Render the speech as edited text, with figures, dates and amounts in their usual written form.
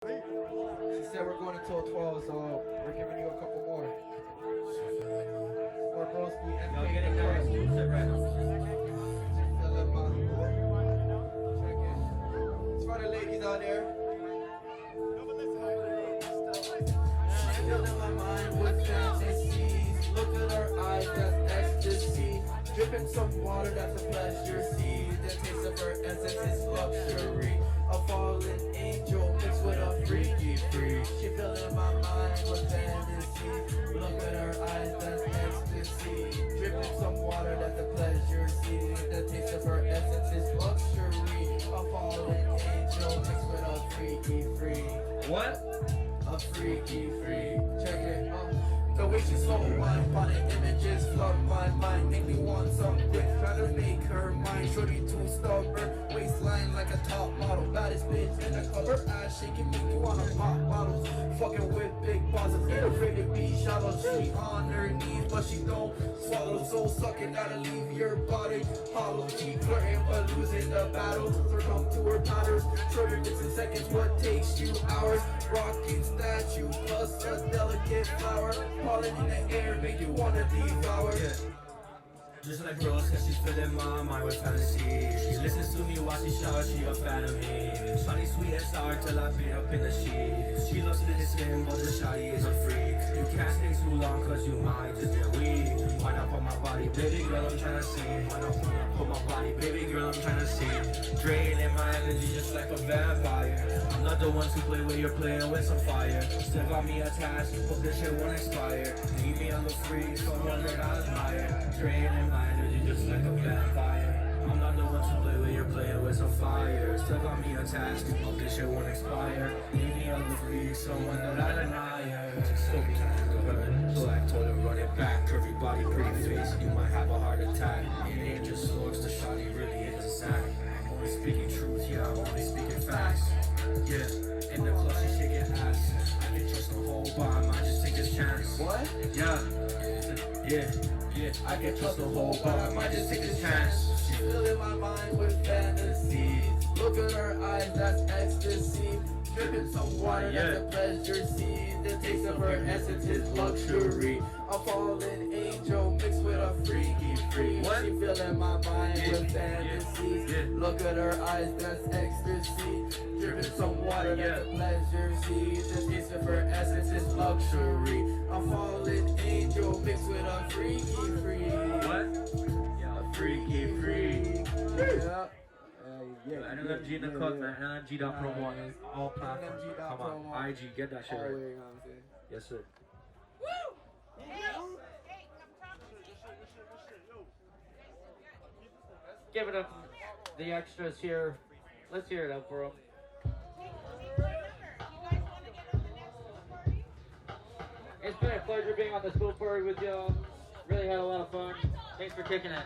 She said we're going until 12, so we're giving you a couple more. More broski and Y'all getting that exclusive right now. Check it. It's for the ladies out there. She's filling my mind with fantasies. Look at her eyes, that's ecstasy. Dripping some water, that's a pleasure. See, the taste of her essence is luxury. A fallen angel mixed with a freaky freak. She filling my mind with fantasy. Look at her eyes, that's ecstasy. Dripping some water, that's a pleasure. See, the taste of her essence is luxury. A fallen angel mixed with a freaky freak. What? A freaky freak. Check it. The way she's so wine, body images flood my mind. Make me want something, try to make her mine. Shorty too stubborn, waistline like a top model. Baddest bitch in the club, her ass shaking, make me wanna pop bottles. Fucking with big bosses, ain't afraid to be shallow. She on her knees, but she don't swallow. So suck it, gotta leave your body hollow. She flirting, but losing the battle. Succumb to her patterns, shorter bits in seconds, what takes you hours. Rocking statue, plus a delicate flower. Falling in the air, make you wanna devour. Just like Rose, cause she's filling my mind with fantasy. She listens to me while she showers, she a fan of me. Shawty sweet and sour till I beat up in the sheets. She loves listening, but the shawty is a freak. You can't stay too long cause you might just get weak. Why not put my body, baby girl, I'm tryna see. Why not put my body, baby girl, I'm tryna see. Draining my energy just like a vampire. I'm not the one to play with, you're playing with some fire. Still got me attached, hope this shit won't expire. Leave me on the free, someone that I admire. Draining my energy just like a vampire. I'm not the one to play with, you're playing with some fire. Still got me attached, hope this shit won't expire. Leave me on the free, someone that I admire. So I told her run it back, curvy body, pretty face. You might have a heart attack. It ain't just looks, the shawty really is a sack. I'm only speaking truth, yeah, I'm only speaking facts. Yeah, in the club she shaking ass. I can trust the whole bar, I might just take this chance. What? Yeah, I can trust the whole bar, I might just take this chance. She's filling my mind with fantasies. Look at her eyes, that's ecstasy. Dripping some water, that's a pleasure. See, the taste of her essence is luxury. A fallen angel mixed with a freaky freak. What? She filling my mind with fantasies. Look at her eyes, that's ecstasy. Dripping some water, that's a pleasure. See, the taste of her essence is luxury. A fallen angel mixed with a freaky freak. What? A freaky freak. Yeah. NLMG in the club, man. NLMG.promo on all platforms. Come on, IG, get that shit right. Yes, sir. Woo! Hey, I'm talking to you. Give it up to the extras here. Let's hear it up for them. It's been a pleasure being on the school party with y'all. Really had a lot of fun. Thanks for kicking it.